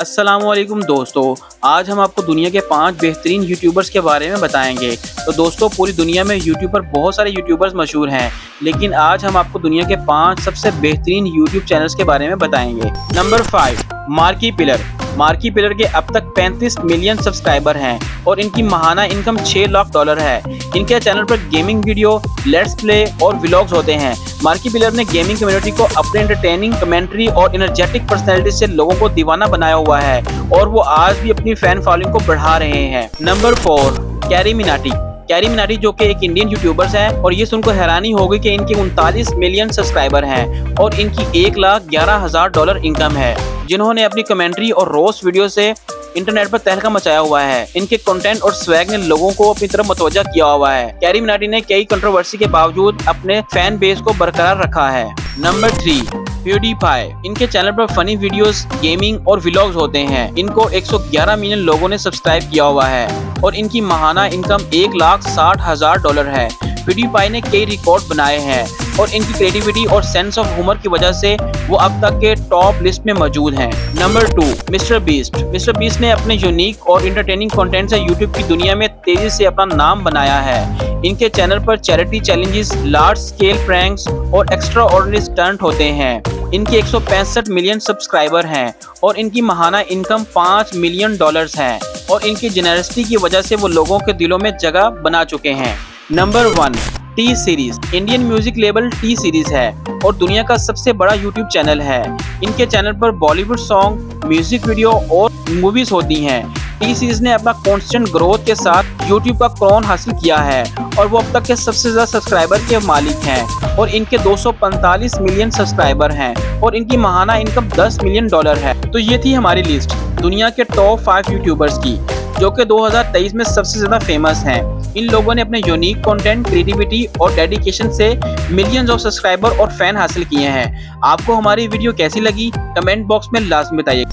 अस्सलामुअलैकुम दोस्तों, आज हम आपको दुनिया के 5 बेहतरीन यूट्यूबर्स के बारे में बताएंगे। तो दोस्तों, पूरी दुनिया में यूट्यूब पर बहुत सारे यूट्यूबर्स मशहूर हैं, लेकिन आज हम आपको दुनिया के 5 सबसे बेहतरीन यूट्यूब चैनल्स के बारे में बताएंगे। Number 5, marquee pillar. Marquee pillar के अब तक 35 मिलियन सब्सक्राइबर हैं और इनकी माहाना इनकम $6 लाख है। इनके चैनल पर गेमिंग वीडियो, लेट्स प्ले और व्लॉग्स होते हैं। मार्की पिलर ने गेमिंग कम्युनिटी को अपने एंटरटेनिंग कमेंट्री और एनर्जेटिक पर्सनैलिटी से लोगों को दीवाना बनाया हुआ है और वो आज भी अपनी फैन फॉलोइंग को बढ़ा रहे हैं। Number 4, carry Minati. Carry Minati जो कि एक इंडियन यूट्यूबर्स है और ये सुनकर हैरानी होगी कि इनके 39 मिलियन सब्सक्राइबर हैं और इनकी $1,11,000 इनकम है, जिन्होंने अपनी कमेंट्री और रोस्ट वीडियो से इंटरनेट पर तहलका मचाया हुआ है। इनके कंटेंट और स्वैग ने लोगों को अपनी तरफ मुतवज्जा किया हुआ है। कैरी मिनाटी ने कई कंट्रोवर्सी के बावजूद अपने फैन बेस को बरकरार रखा है। Number 3, PewDiePie. इनके चैनल पर फनी वीडियोस, गेमिंग और व्लॉग्स होते हैं। इनको 111 मिलियन लोगों ने सब्सक्राइब किया हुआ है और इनकी माहाना इनकम $1,60,000 है। प्यूडीपाई ने कई रिकॉर्ड बनाए हैं और इनकी क्रिएटिविटी और सेंस ऑफ ह्यूमर की वजह से वो अब तक के टॉप लिस्ट में मौजूद हैं। Number 2, mister beast. Mister beast ने अपने यूनिक और इंटरटेनिंग कंटेंट से यूट्यूब की दुनिया में तेजी से अपना नाम बनाया है। इनके चैनल पर charity challenges, large scale pranks और एक्स्ट्रा ऑर्डिनरी स्टंट होते हैं। इनके 165 मिलियन सब्सक्राइबर हैं और इनकी माहाना इनकम $5 मिलियन है और इनकी जेनरसिटी की वजह से वो लोगों के दिलों में जगह बना चुके हैं। Number 1, T series. Indian music label T series है और दुनिया का सबसे बड़ा यूट्यूब चैनल है। इनके चैनल पर बॉलीवुड सॉन्ग, म्यूजिक वीडियो और मूवीज होती हैं। टी सीरीज ने अपना कांस्टेंट ग्रोथ के साथ यूट्यूब का क्राउन हासिल किया है और वो अब तक के सबसे ज्यादा सब्सक्राइबर के मालिक हैं और इनके 245 मिलियन सब्सक्राइबर हैं और इनकी माहाना इनकम $10 मिलियन है। तो ये थी हमारी लिस्ट दुनिया के टॉप 5 यूट्यूबर्स की, जो कि 2023 में सबसे ज्यादा फेमस हैं। इन लोगों ने अपने यूनिक कंटेंट, क्रिएटिविटी और डेडिकेशन से मिलियंस ऑफ सब्सक्राइबर और फैन हासिल किए हैं। आपको हमारी वीडियो कैसी लगी? कमेंट बॉक्स में लाजमी बताइए।